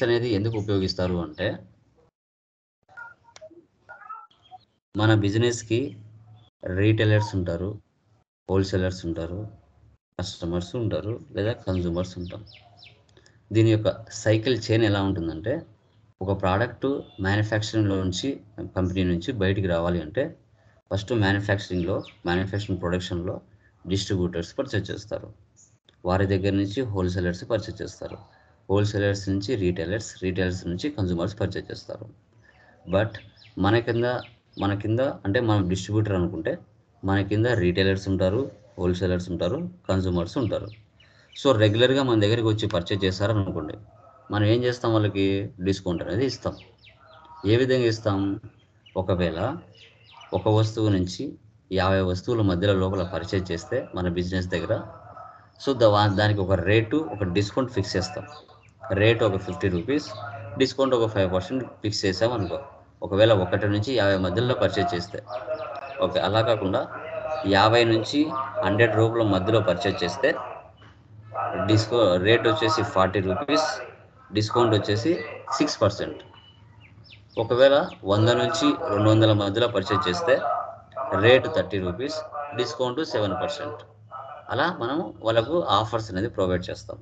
List అనేది ఎందుకు ఉపయోగిస్తారు అంటే, మన బిజినెస్కి రీటైలర్స్ ఉంటారు, హోల్సేలర్స్ ఉంటారు, కస్టమర్స్ ఉంటారు, లేదా కన్జ్యూమర్స్ ఉంటాం. దీని యొక్క సైకిల్ చైన్ ఎలా ఉంటుందంటే, ఒక ప్రోడక్ట్ మ్యానుఫ్యాక్చరింగ్లో నుంచి కంపెనీ నుంచి బయటికి రావాలి అంటే ఫస్ట్ మ్యానుఫ్యాక్చరింగ్ ప్రొడక్షన్లో డిస్ట్రిబ్యూటర్స్ పర్చేజ్ చేస్తారు. వారి దగ్గర నుంచి హోల్సేలర్స్ పర్చేజ్ చేస్తారు. హోల్సేలర్స్ నుంచి రీటైలర్స్ నుంచి కన్జ్యూమర్స్ పర్చేజ్ చేస్తారు. బట్ మన కింద అంటే మనం డిస్ట్రిబ్యూటర్ అనుకుంటే మన కింద రీటైలర్స్ ఉంటారు, హోల్సేలర్స్ ఉంటారు, కన్జ్యూమర్స్ ఉంటారు. సో రెగ్యులర్గా మన దగ్గరికి వచ్చి పర్చేజ్ చేస్తారనుకోండి, మనం ఏం చేస్తాం, వాళ్ళకి డిస్కౌంట్ అనేది ఇస్తాం. ఏ విధంగా ఇస్తాం? ఒకవేళ ఒక వస్తువు నుంచి 50 వస్తువుల మధ్యలో లోపల పర్చేజ్ చేస్తే మన బిజినెస్ దగ్గర, సో దానికి ఒక రేటు, ఒక డిస్కౌంట్ ఫిక్స్ చేస్తాం. రేట్ ఒక 50 రూపీస్, డిస్కౌంట్ ఒక 5% ఫిక్స్ చేసాం అనుకో. ఒకవేళ 1 నుంచి 50 మధ్యలో పర్చేజ్ చేస్తే ఓకే. అలా కాకుండా 50 నుంచి 100 రూపాయల మధ్యలో పర్చేజ్ చేస్తే రేట్ వచ్చేసి 40 రూపీస్, డిస్కౌంట్ వచ్చేసి 6%. ఒకవేళ 100 నుంచి 200 మధ్యలో పర్చేజ్ చేస్తే రేటు 30 రూపీస్, డిస్కౌంట్ 7%. అలా మనం వాళ్ళకు ఆఫర్స్ అనేది ప్రొవైడ్ చేస్తాం.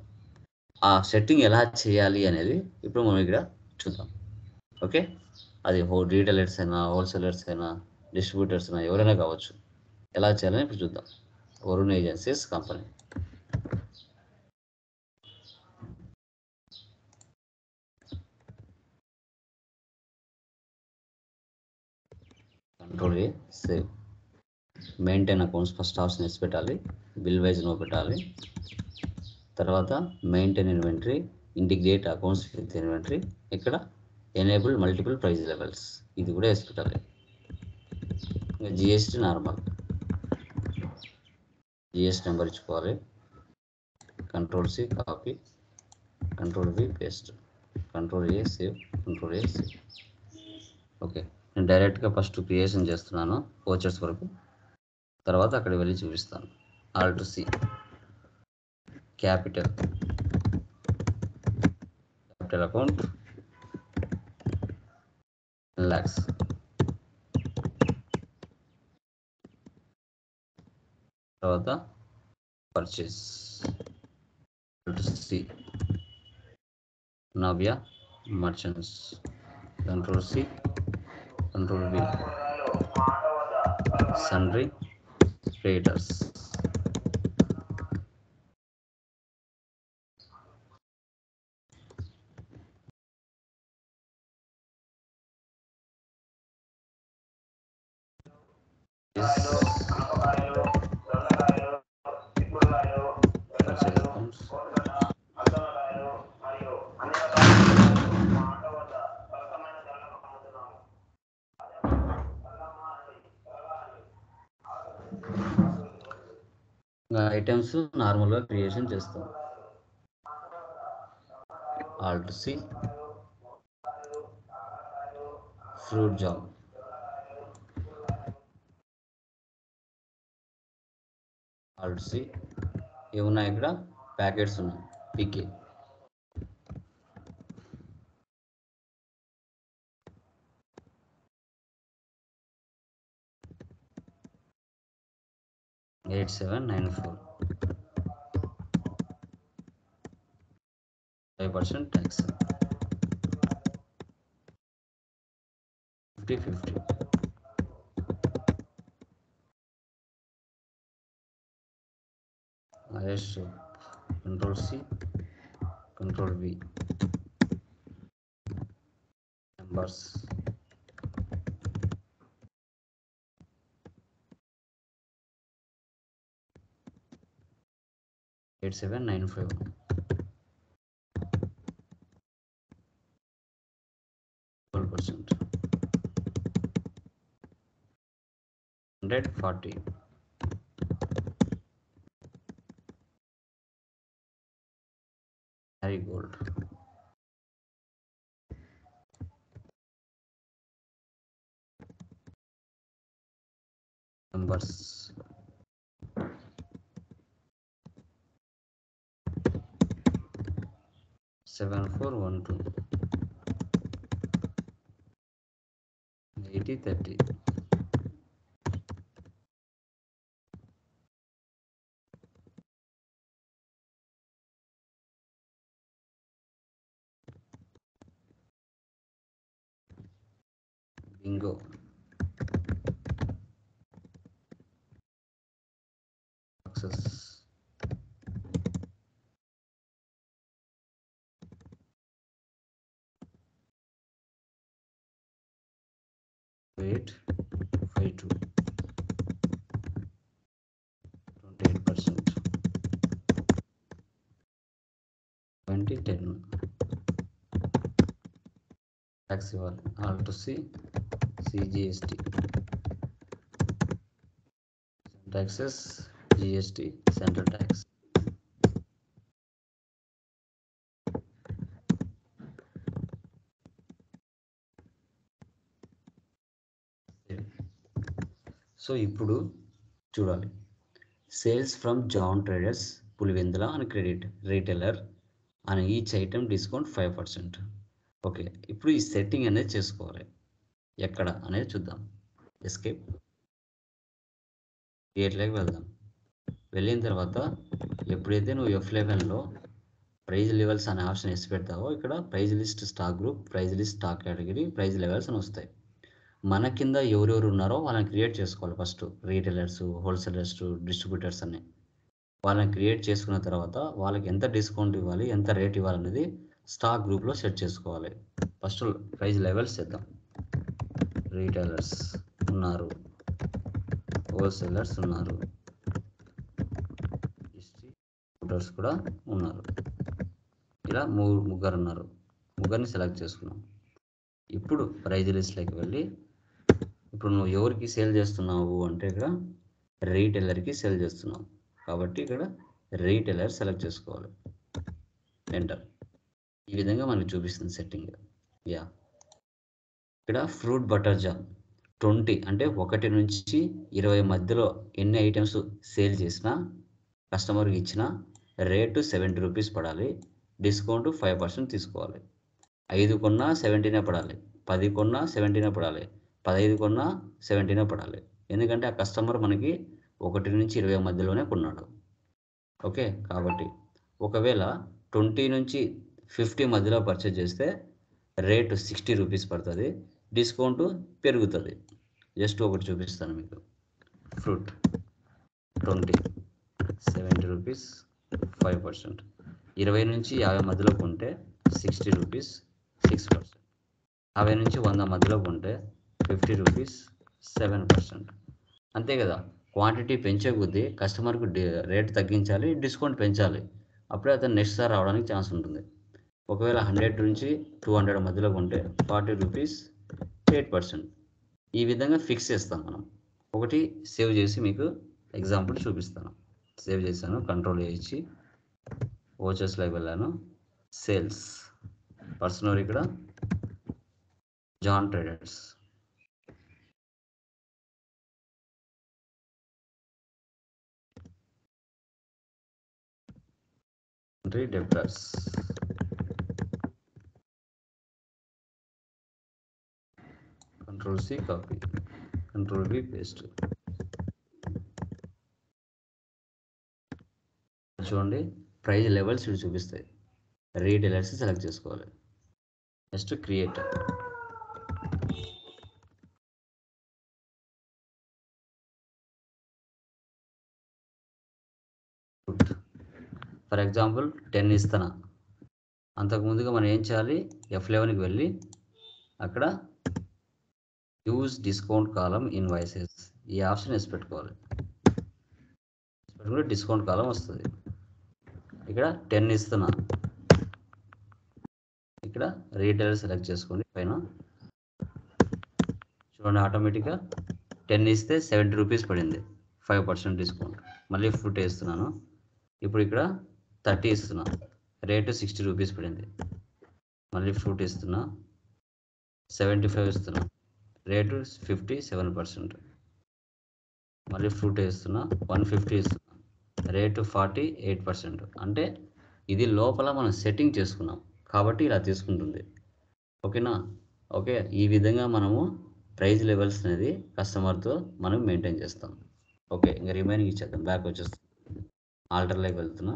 ఆ సెట్టింగ్ ఎలా చేయాలి అనేది ఇప్పుడు మనం ఇక్కడ చూద్దాం. ఓకే, అది రీటైలర్స్ అయినా, హోల్సేలర్స్ అయినా, డిస్ట్రిబ్యూటర్స్ అయినా, ఎవరైనా కావచ్చు. ఎలా చేయాలని ఇప్పుడు చూద్దాం. Varun agencies company. Control A, save. Maintain accounts first option వేసి పెట్టాలి. బిల్ వైజ్ నో పెట్టాలి. తర్వాత maintain inventory, integrate accounts with inventory. ఇక్కడ ఎనేబుల్ మల్టిపుల్ ప్రైస్ లెవెల్స్, ఇది కూడా వేసి పెట్టాలి. ఇంకా జిఎస్టీ నార్మల్, జిఎస్టీ నెంబర్ ఇచ్చుకోవాలి. Control C copy, control V paste, control A save, control A save. Okay, నేను డైరెక్ట్గా ఫస్ట్ క్రియేషన్ చేస్తున్నాను వోచర్స్ వరకు, తర్వాత అక్కడ వెళ్ళి చూపిస్తాను. Alt C, capital account lakhs, తర్వాత purchase, C Navya merchants, control C, control V sundry creditors. Items నార్మల్గా క్రియేషన్ చేస్తాం. Alt C, fruit jam, alt C. ఏమున్నాయి ఇక్కడ? ప్యాకెట్స్ ఉన్నాయి, PK. $8794, 5% tax, 50-50. Control C, control V, numbers, $8795, 12%, 140. Marigold, numbers, 7412 8030 bingo. Success. Wait, 52 28%. 2010 tax ఇవ్వాలి. Alt C CGST taxes GST central tax. So ఇప్పుడు చూడాలి, sales from John traders Pulivendula అని credit retailer అని each item discount 5%. Okay, ఇప్పుడు ఈ setting అనేది చేసుకోవాలి. ఎక్కడ అనేది చూద్దాం. ఎస్కేప్ క్రియేట్లోకి వెళ్దాం. వెళ్ళిన తర్వాత ఎప్పుడైతే నువ్వు F11లో ప్రైజ్ లెవెల్స్ అనే ఆప్షన్ వేసి పెడతావో ఇక్కడ price list stock group, price list stock category, price levels అని వస్తాయి. మన కింద ఎవరెవరు ఉన్నారో వాళ్ళని క్రియేట్ చేసుకోవాలి. ఫస్ట్ రీటైలర్స్, హోల్సేలర్స్, డిస్ట్రిబ్యూటర్స్ అని వాళ్ళని క్రియేట్ చేసుకున్న తర్వాత వాళ్ళకి ఎంత డిస్కౌంట్ ఇవ్వాలి, ఎంత రేట్ ఇవ్వాలనేది స్టాక్ గ్రూప్లో సెట్ చేసుకోవాలి. ఫస్ట్ ప్రైజ్ లెవెల్స్ చేద్దాం. రీటైలర్స్ ఉన్నారు, హోల్సేలర్స్ ఉన్నారు, డిస్ట్రిబ్యూటర్స్ కూడా ఉన్నారు. ఇలా ముగ్గురు ఉన్నారు. ముగ్గురిని సెలెక్ట్ చేసుకున్నాం. ఇప్పుడు ప్రైజ్ లిస్ట్లోకి వెళ్ళి ఇప్పుడు నువ్వు ఎవరికి సేల్ చేస్తున్నావు అంటే ఇక్కడ రీటైలర్కి సేల్ చేస్తున్నావు కాబట్టి ఇక్కడ రీటైలర్ సెలెక్ట్ చేసుకోవాలి. ఎంటర్. ఈ విధంగా మనకు చూపిస్తుంది సెట్టింగ్. యా, ఇక్కడ ఫ్రూట్ బటర్ జామ్ 20 అంటే 1 నుంచి 20 మధ్యలో ఎన్ని ఐటమ్స్ సేల్ చేసినా కస్టమర్కి ఇచ్చిన రేటు 70 రూపీస్ పడాలి. డిస్కౌంట్ 5% తీసుకోవాలి. 5 కొన్నా 70 పడాలి, 10 కొన్నా 70 పడాలి, 15 కొన్నా 70 పడాలి. ఎందుకంటే ఆ కస్టమర్ మనకి 1 నుంచి 20 మధ్యలోనే కొన్నాడు. ఓకే, కాబట్టి ఒకవేళ 20 నుంచి 50 మధ్యలో పర్చేజ్ చేస్తే రేటు 60 రూపీస్ పడుతుంది, డిస్కౌంట్ పెరుగుతుంది. జస్ట్ ఒకటి చూపిస్తాను మీకు. ఫ్రూట్ 20 70 రూపీస్ 5%, 20 నుంచి 50 మధ్యలో కొంటే 60 రూపీస్ 6%, 50 నుంచి 100 మధ్యలో కొంటే 50 రూపీస్ 7%. అంతే కదా. క్వాంటిటీ పెంచే కొద్దీ కస్టమర్కు రేట్ తగ్గించాలి, డిస్కౌంట్ పెంచాలి. అప్పుడే అతను నెక్స్ట్ సార్ రావడానికి ఛాన్స్ ఉంటుంది. ఒకవేళ 100 నుంచి 200 మధ్యలో కొంటే 40 రూపీస్ 8%. ఈ విధంగా ఫిక్స్ చేస్తాం మనం. ఒకటి సేవ్ చేసి మీకు ఎగ్జాంపుల్ చూపిస్తాను. సేవ్ చేశాను, కంట్రోల్ చేయించి ఓచర్స్లోకి వెళ్ళాను. సేల్స్ పర్సనల్ ఇక్కడ John traders. Debtors control C copy, control V paste. చూడండి, ప్రైజ్ లెవెల్స్ ఇవి చూపిస్తాయి. రీటైలర్స్ సెలెక్ట్ చేసుకోవాలి. Next create. ఫర్ ఎగ్జాంపుల్ 10 ఇస్తాను. అంతకుముందుగా మనం ఏం చేయాలి, F11కి వెళ్ళి అక్కడ యూజ్ డిస్కౌంట్ కాలం ఇన్వాయిసెస్ ఈ ఆప్షన్ వేసి పెట్టుకోవాలి. పెట్టుకుంటే డిస్కౌంట్ కాలం వస్తుంది. ఇక్కడ 10 ఇస్తున్నా, ఇక్కడ రీటైలర్ సెలెక్ట్ చేసుకోండి. పైన చూడండి, ఆటోమేటిక్గా 10 ఇస్తే 70 రూపీస్ పడింది, 5% డిస్కౌంట్. మళ్ళీ ఫ్రూట్ వేస్తున్నాను. ఇప్పుడు ఇక్కడ 30 ఇస్తున్నా, రేటు 60 రూపీస్ పడింది. మళ్ళీ ఫ్రూట్ ఇస్తున్నా, 75 ఇస్తున్నా, రేటు 57%. మళ్ళీ ఫ్రూట్ వేస్తున్నా, 150 ఇస్తున్నా, రేటు 48%. అంటే ఇది లోపల మనం సెట్టింగ్ చేసుకున్నాం. కాబట్టి ఇలా తీసుకుంటుంది. ఓకేనా? ఓకే. ఈ విధంగా మనము ప్రైస్ లెవెల్స్ అనేది కస్టమర్తో మనం మెయింటైన్ చేస్తాం. ఓకే. ఇంకా రిమైనింగ్ ఇచ్చేద్దాం. బ్యాక్ వచ్చేస్తాం. ఆల్టర్లోకి వెళ్తున్నా.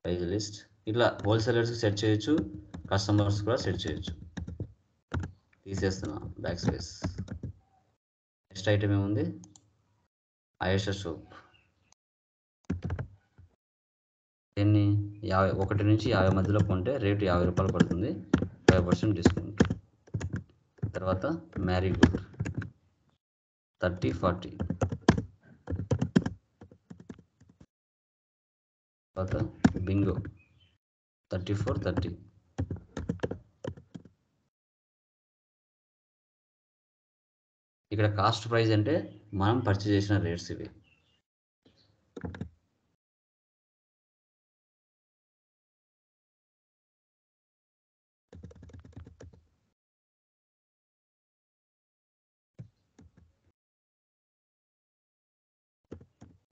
ప్రైస్ లిస్ట్ ఇట్లా హోల్సేలర్స్కి సెట్ చేయొచ్చు, కస్టమర్స్ కూడా సెట్ చేయొచ్చు. తీసేస్తున్నా బ్యాక్ స్పేస్. నెక్స్ట్ ఐటమ్ ఏముంది? ఆయేషా సోప్. దీన్ని 1 నుంచి 50 మధ్యలో కొంటే రేటు 50 రూపాయలు పడుతుంది, 5% డిస్కౌంట్. తర్వాత మ్యారీగోల్డ్ 30-40. తర్వాత బింగో 34-30. ఇక్కడ కాస్ట్ ప్రైస్ అంటే మనం పర్చేజ్ చేసిన రేట్స్ ఇవి.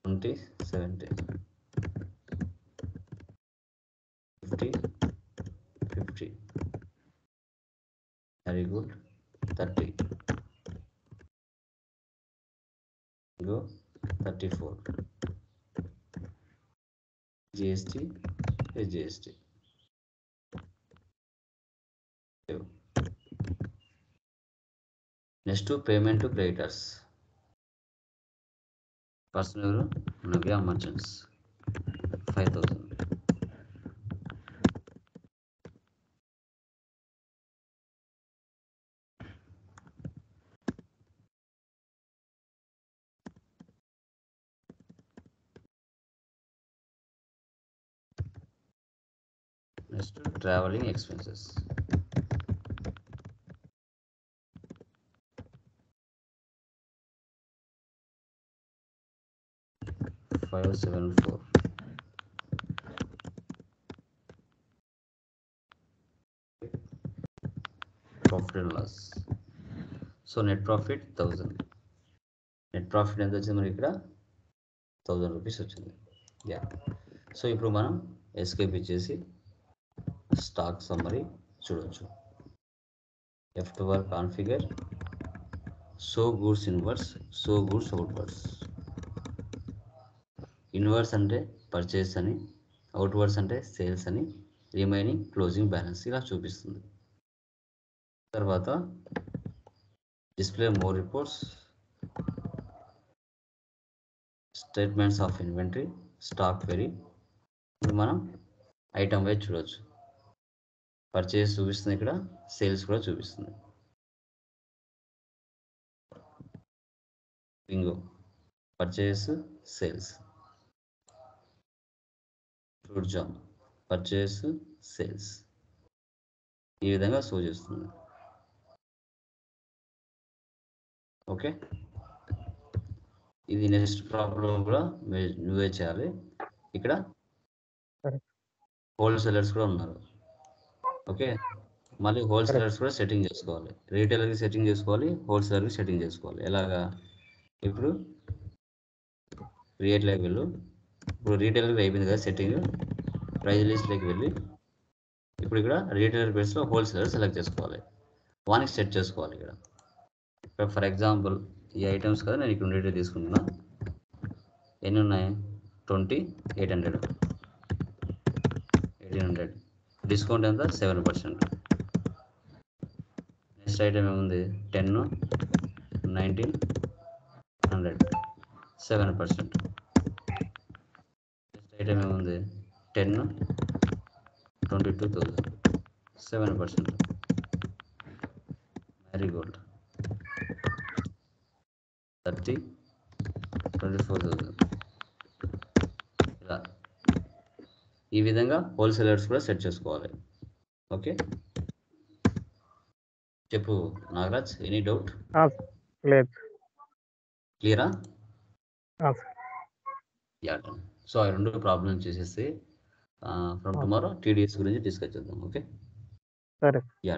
$20, $70, $50, $50. Marigold 30. Bingo 34. GST, SGST. Next payment to creditors. Person ఎవరు? Navya merchants 5,000. Next travelling expenses. $574. Profit and loss. So net profit 1000. Net profit ఎంత వచ్చింది మనకి? ఇక్కడ 1000 రూపీస్ వచ్చింది. యా. సో ఇప్పుడు మనం ఎస్కేప్ ఇచ్చేసి స్టాక్ సమ్మరీ చూడవచ్చు. F12 configure, so goods inverse, so goods outwards. Inverse అంటే పర్చేస్ అని, అవుట్వర్డ్స్ అంటే సేల్స్ అని, రిమైనింగ్ క్లోజింగ్ బ్యాలెన్స్ ఇలా చూపిస్తుంది. తర్వాత display more reports, statements of inventory, stock query. ఇప్పుడు మనం ఐటమ్ వైజ్ చూడవచ్చు. పర్చేస్ చూపిస్తుంది, ఇక్కడ సేల్స్ కూడా చూపిస్తుంది. Bingo purchase, sales. Fruit jam purchase, sales. ఈ విధంగా షో చేస్తుంది. ఓకే. ఇది నెక్స్ట్ ప్రాబ్లం కూడా నువ్వే చేయాలి. ఇక్కడ హోల్సేలర్స్ కూడా ఉన్నారు. ఓకే. మళ్ళీ హోల్సేలర్స్ కూడా సెట్టింగ్ చేసుకోవాలి. రీటైలర్కి సెట్టింగ్ చేసుకోవాలి, హోల్సేలర్కి సెట్టింగ్ చేసుకోవాలి. ఎలాగా? ఇప్పుడు క్రియేట్లోకి వెళ్ళు. ఇప్పుడు రీటైలర్కి అయిపోయింది కదా సెట్టింగ్. ప్రైస్ లిస్ట్లోకి వెళ్ళి ఇప్పుడు ఇక్కడ రీటైలర్ ప్లేస్లో హోల్సేలర్ సెలెక్ట్ చేసుకోవాలి. వానికి సెట్ చేసుకోవాలి. ఇక్కడ ఫర్ ఎగ్జాంపుల్ ఈ ఐటమ్స్ కదా నేను ఇక్కడ ఉండేటివి తీసుకుంటున్నా. ఎన్ని ఉన్నాయి? 20, 800, 1800. డిస్కౌంట్ ఎంత? 7%. నెక్స్ట్ ఐటమ్ ఏముంది? 10, 1900, 7%. నెక్స్ట్ ఐటమ్ ఏముంది? 10, 22,000, 7%. మ్యారీగోల్డ్ 30, 24,000. ఇలా ఈ విధంగా హోల్సేలర్స్ కూడా సెట్ చేసుకోవాలి. ఓకే. చెప్పు నాగరాజ్, ఎనీ డౌట్? లేదు. క్లియరా? యా. సో ఆ 2 ప్రాబ్లమ్స్ చేసేసి ఫ్రమ్ టుమారో TDS గురించి డిస్కస్ చేద్దాం. ఓకే. సరే. యా.